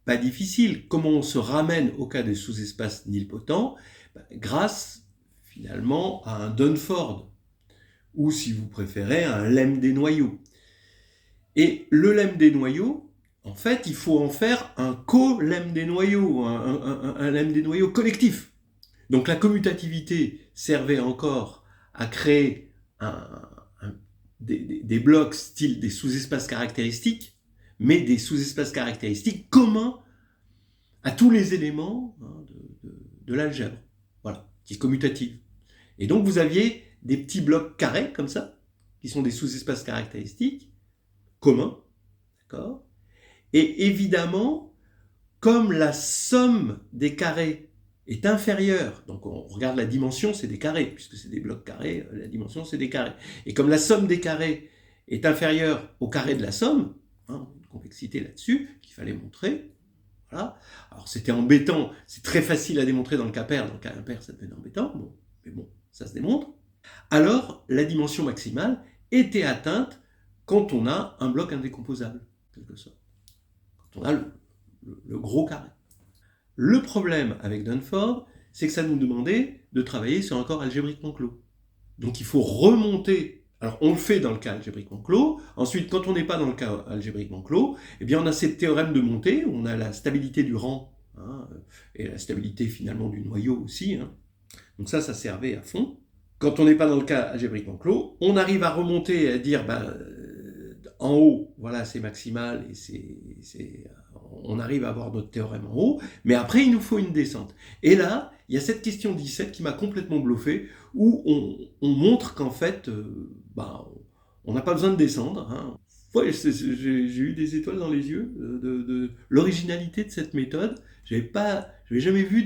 pas difficile. Comment on se ramène au cas des sous-espaces nilpotents? Grâce, finalement, à un Dunford, ou si vous préférez, à un lemme des noyaux. Et le lemme des noyaux, en fait, il faut en faire un co-lemme des noyaux, un lemme des noyaux collectif. Donc la commutativité servait encore à créer des blocs style des sous-espaces caractéristiques, mais des sous-espaces caractéristiques communs à tous les éléments de l'algèbre, voilà, qui est commutative. Et donc vous aviez des petits blocs carrés comme ça, qui sont des sous-espaces caractéristiques communs, d'accord? Et évidemment, comme la somme des carrés est inférieure, donc on regarde la dimension, c'est des carrés, puisque c'est des blocs carrés, la dimension c'est des carrés. Et comme la somme des carrés est inférieure au carré de la somme, une convexité là-dessus qu'il fallait montrer, voilà. Alors c'était embêtant, c'est très facile à démontrer dans le cas pair, dans le cas impair ça devenait embêtant, bon, mais bon, ça se démontre. Alors la dimension maximale était atteinte quand on a un bloc indécomposable, quelque sorte. Quand on a le gros carré. Le problème avec Dunford, c'est que ça nous demandait de travailler sur un corps algébriquement clos. Donc il faut remonter. Alors on le fait dans le cas algébriquement clos. Ensuite, quand on n'est pas dans le cas algébriquement clos, eh bien on a ces théorèmes de montée, on a la stabilité du rang, et la stabilité finalement du noyau aussi. Donc ça servait à fond. Quand on n'est pas dans le cas algébriquement clos, on arrive à remonter et à dire, en haut, voilà, c'est maximal, et on arrive à avoir notre théorème en haut, mais après, il nous faut une descente. Et là, il y a cette question 17 qui m'a complètement bluffé, où on montre qu'en fait, on n'a pas besoin de descendre. Ouais, j'ai eu des étoiles dans les yeux de l'originalité de cette méthode. J'avais jamais vu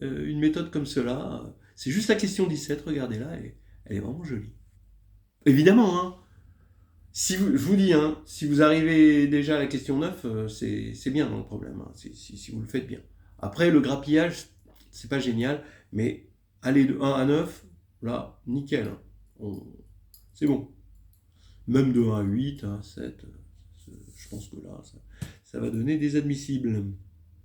une méthode comme cela. C'est juste la question 17, regardez-la, elle est vraiment jolie. Évidemment, je vous dis, si vous arrivez déjà à la question 9, c'est bien dans le problème, si vous le faites bien. Après, le grappillage, c'est pas génial, mais aller de 1 à 9, là, nickel. C'est bon. Même de 1 à 8, 1 à 7, je pense que là, ça va donner des admissibles.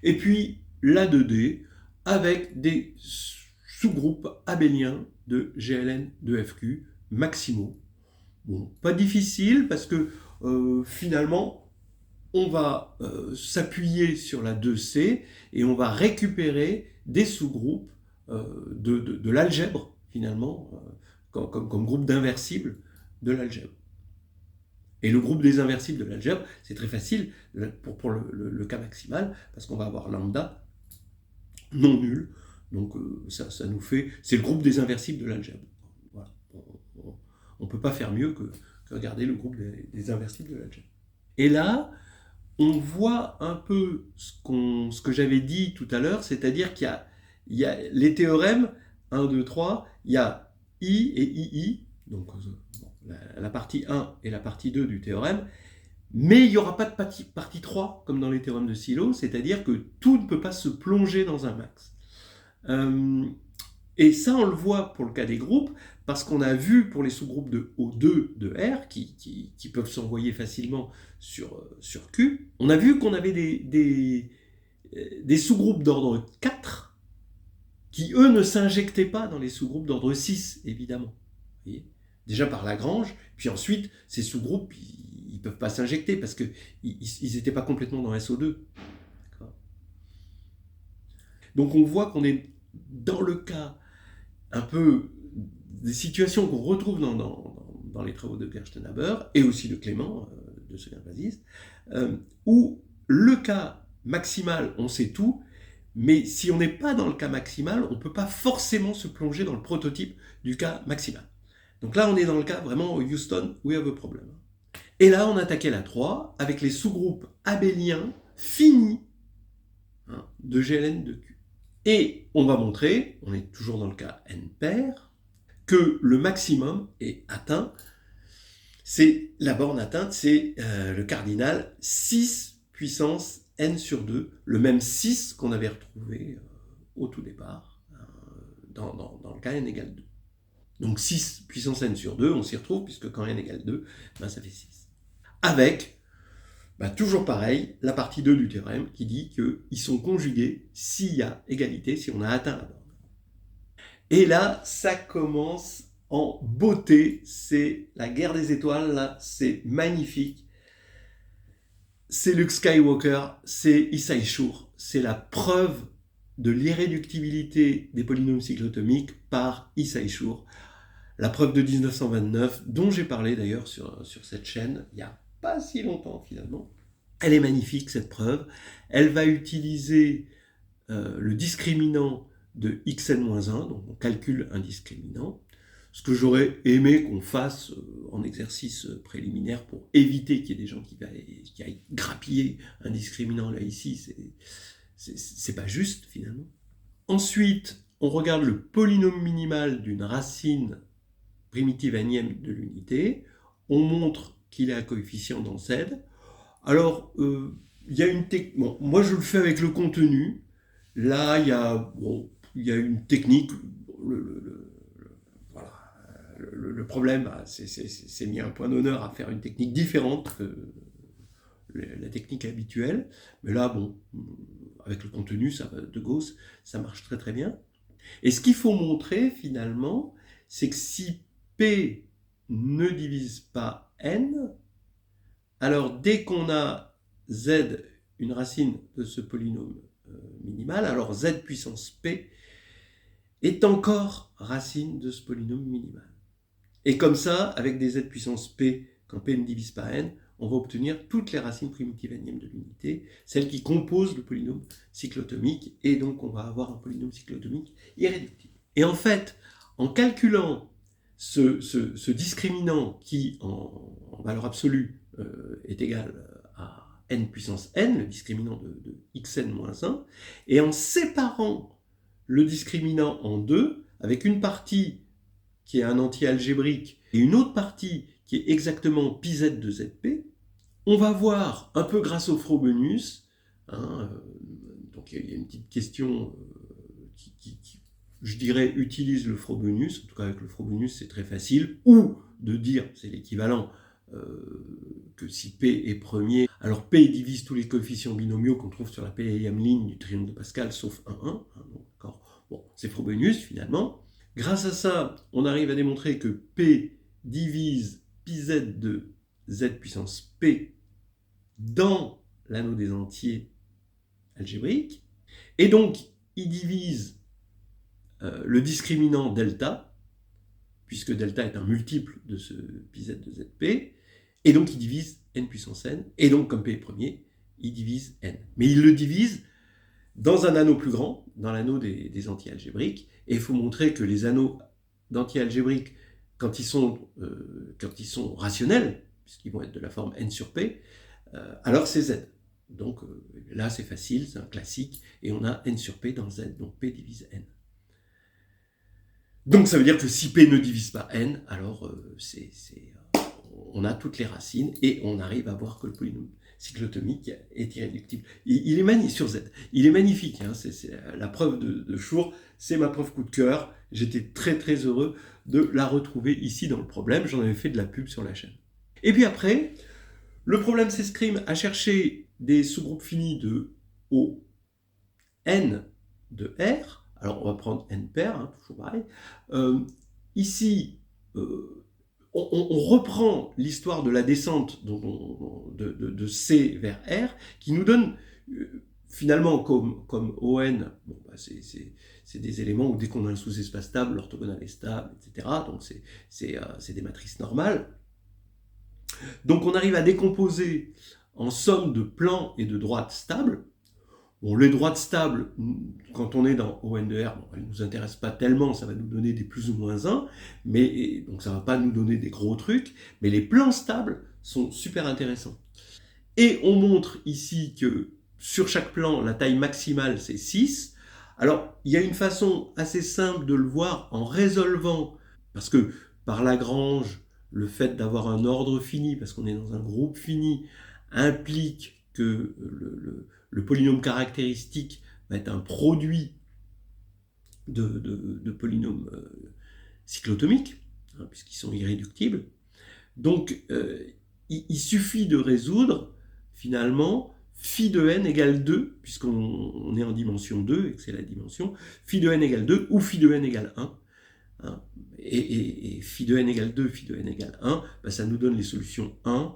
Et puis, la 2D, avec des sous-groupes abéliens de GLN de FQ maximaux. Bon, pas difficile parce que finalement, on va s'appuyer sur la 2C et on va récupérer des sous-groupes de l'algèbre, finalement, comme groupe d'inversibles de l'algèbre. Et le groupe des inversibles de l'algèbre, c'est très facile pour le cas maximal, parce qu'on va avoir lambda non nul. Donc ça nous fait... C'est le groupe des inversibles de l'algèbre. Voilà. On ne peut pas faire mieux que regarder le groupe des inversibles de l'algèbre. Et là, on voit un peu ce que j'avais dit tout à l'heure, c'est-à-dire qu'il y a les théorèmes, 1, 2, 3, il y a I et II, donc la partie 1 et la partie 2 du théorème, mais il n'y aura pas de partie 3, comme dans les théorèmes de Sylow, c'est-à-dire que tout ne peut pas se plonger dans un max. Et ça, on le voit pour le cas des groupes, parce qu'on a vu pour les sous-groupes de O2 de R, qui peuvent s'envoyer facilement sur Q, on a vu qu'on avait des sous-groupes d'ordre 4 qui, eux, ne s'injectaient pas dans les sous-groupes d'ordre 6, évidemment. Vous voyez, déjà par Lagrange, puis ensuite, ces sous-groupes, ils ne peuvent pas s'injecter parce qu'ils n'étaient pas complètement dans SO2. Donc on voit qu'on est dans le cas un peu des situations qu'on retrouve dans les travaux de Gerstenhaber et aussi de Clément, de Seguin-Bazis, où le cas maximal, on sait tout, mais si on n'est pas dans le cas maximal, on ne peut pas forcément se plonger dans le prototype du cas maximal. Donc là, on est dans le cas vraiment Houston, we have a problem. Et là, on attaquait la 3 avec les sous-groupes abéliens finis de GLN de Q. Et on va montrer, on est toujours dans le cas n pair, que le maximum est atteint. C'est la borne atteinte, c'est le cardinal 6 puissance n sur 2, le même 6 qu'on avait retrouvé au tout départ, dans le cas n égale 2. Donc 6 puissance n sur 2, on s'y retrouve, puisque quand n égale 2, ben ça fait 6. Avec, toujours pareil, la partie 2 du théorème qui dit qu'ils sont conjugués s'il y a égalité, si on a atteint la borne. Et là, ça commence en beauté, c'est la guerre des étoiles, là, c'est magnifique. C'est Luke Skywalker, c'est Isai Shur, c'est la preuve de l'irréductibilité des polynômes cyclotomiques par Isai Shur. La preuve de 1929, dont j'ai parlé d'ailleurs sur cette chaîne, il n'y a pas si longtemps finalement. Elle est magnifique cette preuve, elle va utiliser le discriminant de xn-1, donc on calcule un discriminant, ce que j'aurais aimé qu'on fasse en exercice préliminaire pour éviter qu'il y ait des gens qui aillent grappiller un discriminant là ici, c'est pas juste finalement. Ensuite, on regarde le polynôme minimal d'une racine primitive énième de l'unité, on montre qu'il est à coefficient dans Z. Alors, il y a une technique, bon, moi je le fais avec le contenu, là il y a une technique, le problème, c'est mis un point d'honneur à faire une technique différente que la technique habituelle, mais là, bon, avec le contenu de Gauss, ça marche très très bien. Et ce qu'il faut montrer finalement, c'est que si P ne divise pas N, alors dès qu'on a Z, une racine de ce polynôme minimal, alors Z puissance P est encore racine de ce polynôme minimal. Et comme ça, avec des Z puissance P, quand P ne divise pas N, on va obtenir toutes les racines primitives énièmes de l'unité, celles qui composent le polynôme cyclotomique, et donc on va avoir un polynôme cyclotomique irréductible. Et en fait, en calculant ce discriminant qui, en valeur absolue, est égal à n puissance n, le discriminant de xn-1, et en séparant le discriminant en deux, avec une partie qui est un anti-algébrique et une autre partie qui est exactement πz de zp, on va voir, un peu grâce au Frobenius, donc il y a une petite question qui, je dirais, utilise le Frobenius, en tout cas avec le Frobenius c'est très facile, ou de dire, c'est l'équivalent, que si P est premier, alors P divise tous les coefficients binomiaux qu'on trouve sur la P-ième ligne du triangle de Pascal, sauf 1,1, bon, c'est Frobenius finalement. Grâce à ça, on arrive à démontrer que P divise πz de z puissance P dans l'anneau des entiers algébriques, et donc il divise le discriminant delta, puisque delta est un multiple de ce πz de zp, Et donc il divise n puissance n, et donc comme P est premier, il divise n. Mais il le divise dans un anneau plus grand, dans l'anneau des anti-algébriques, et il faut montrer que les anneaux d'anti-algébriques, quand ils sont rationnels, puisqu'ils vont être de la forme n sur P, alors c'est Z. Donc là c'est facile, c'est un classique, et on a n sur P dans Z, donc P divise n. Donc ça veut dire que si P ne divise pas n, alors on a toutes les racines, et on arrive à voir que le polynôme cyclotomique est irréductible. Il est magnifique sur Z. Il est magnifique. Hein, c'est la preuve de Schur. C'est ma preuve coup de cœur. J'étais très très heureux de la retrouver ici dans le problème. J'en avais fait de la pub sur la chaîne. Et puis après, le problème s'escrime à chercher des sous-groupes finis de O, N de R. Alors on va prendre N pair, hein, toujours pareil. Ici, on reprend l'histoire de la descente de C vers R, qui nous donne finalement comme ON, bon, bah c'est des éléments où dès qu'on a un sous-espace stable, l'orthogonale est stable, etc. Donc c'est des matrices normales. Donc on arrive à décomposer en somme de plans et de droites stables. Bon, les droites stables, quand on est dans ON de R, bon, elles ne nous intéressent pas tellement, ça va nous donner des plus ou moins 1, mais, donc ça ne va pas nous donner des gros trucs, mais les plans stables sont super intéressants. Et on montre ici que sur chaque plan, la taille maximale, c'est 6. Alors, il y a une façon assez simple de le voir en résolvant, parce que par Lagrange, le fait d'avoir un ordre fini, parce qu'on est dans un groupe fini, implique que le polynôme caractéristique va être un produit de polynômes cyclotomiques, hein, puisqu'ils sont irréductibles. Donc, il suffit de résoudre, finalement, phi de n égale 2, puisqu'on est en dimension 2, et que c'est la dimension, phi de n égale 2, ou phi de n égale 1. Hein, et phi de n égale 2, phi de n égale 1, bah, ça nous donne les solutions 1,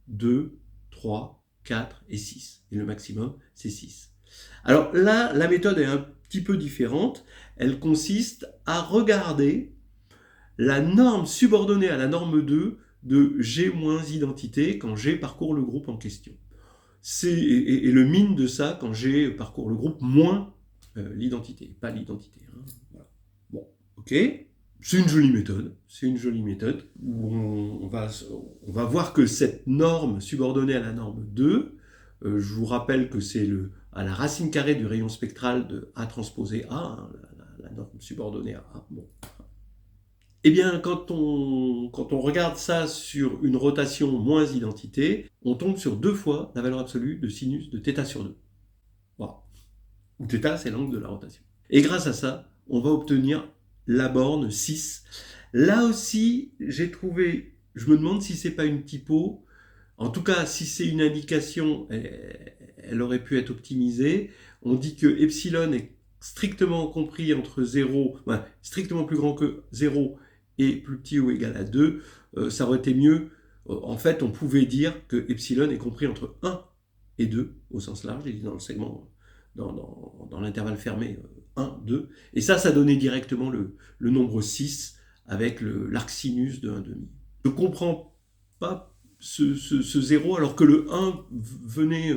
2, 3, 4 et 6. Et le maximum, c'est 6. Alors là, la méthode est un petit peu différente. Elle consiste à regarder la norme subordonnée à la norme 2 de G moins identité quand G parcourt le groupe en question. Et le min de ça quand G parcourt le groupe moins l'identité, pas l'identité. Hein. Voilà. Bon, ok. C'est une jolie méthode. C'est une jolie méthode où on va voir que cette norme subordonnée à la norme 2, je vous rappelle que c'est à la racine carrée du rayon spectral de A transposé A, hein, la norme subordonnée à A. Bon. Eh bien, quand on regarde ça sur une rotation moins identité, on tombe sur 2 fois la valeur absolue de sinus de θ sur 2. Voilà. Où θ, c'est l'angle de la rotation. Et grâce à ça, on va obtenir la borne 6. Là aussi, j'ai trouvé, je me demande si c'est pas une typo. En tout cas, si c'est une indication, elle aurait pu être optimisée. On dit que epsilon est strictement compris entre 0, strictement plus grand que 0 et plus petit ou égal à 2, ça aurait été mieux. En fait, on pouvait dire que epsilon est compris entre 1 et 2, au sens large, il est dans le segment, dans l'intervalle fermé 1, 2. Et ça donnait directement le nombre 6 avec l'arc sinus de 1,5. Je ne comprends pas ce 0 alors que le 1 venait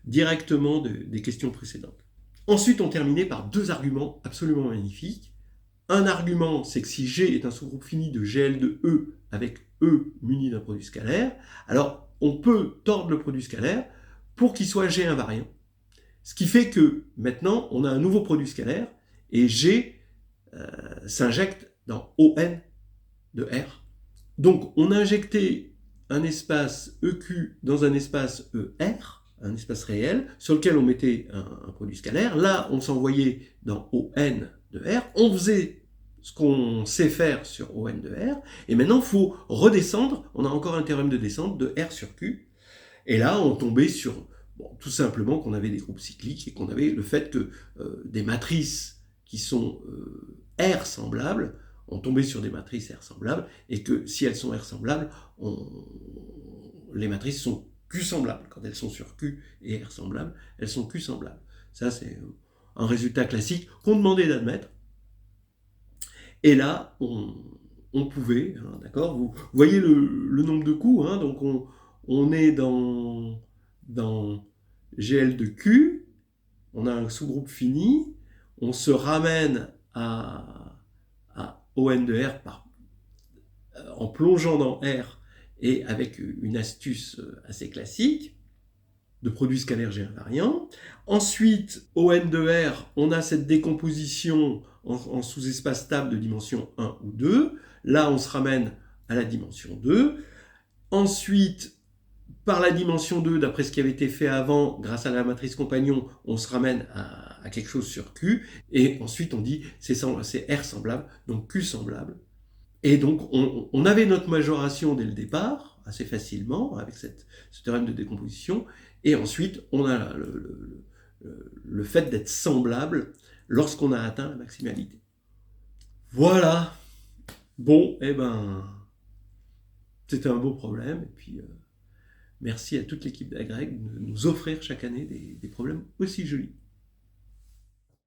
directement des questions précédentes. Ensuite, on terminait par 2 arguments absolument magnifiques. Un argument, c'est que si G est un sous-groupe fini de GL de E avec E muni d'un produit scalaire, alors on peut tordre le produit scalaire pour qu'il soit G invariant. Ce qui fait que maintenant, on a un nouveau produit scalaire et G s'injecte dans ON de R. Donc, on a injecté un espace EQ dans un espace ER, un espace réel, sur lequel on mettait un produit scalaire. Là, on s'envoyait dans ON de R, on faisait ce qu'on sait faire sur ON de R, et maintenant il faut redescendre, on a encore un théorème de descente de R sur Q, et là on tombait sur, tout simplement qu'on avait des groupes cycliques, et qu'on avait le fait que des matrices qui sont R semblables, on tombait sur des matrices R semblables, et que si elles sont R semblables, les matrices sont Q semblables. Quand elles sont sur Q et R semblables, elles sont Q semblables. Ça, c'est un résultat classique qu'on demandait d'admettre. Et là, on on pouvait, hein, d'accord, vous voyez le nombre de coups, hein, donc on est dans GL de Q, on a un sous-groupe fini, on se ramène à ON de R en plongeant dans R et avec une astuce assez classique de produit scalaire G invariant. Ensuite, ON de R, on a cette décomposition en sous-espace stable de dimension 1 ou 2. Là, on se ramène à la dimension 2. Ensuite, par la dimension 2, d'après ce qui avait été fait avant, grâce à la matrice compagnon, on se ramène à quelque chose sur Q. Et ensuite, on dit c'est R semblable, donc Q semblable. Et donc, on avait notre majoration dès le départ, assez facilement, avec ce théorème de décomposition. Et ensuite, on a le fait d'être semblable lorsqu'on a atteint la maximalité. Voilà. Bon, eh ben, c'était un beau problème. Et puis, merci à toute l'équipe d'Agreg de nous offrir chaque année des problèmes aussi jolis.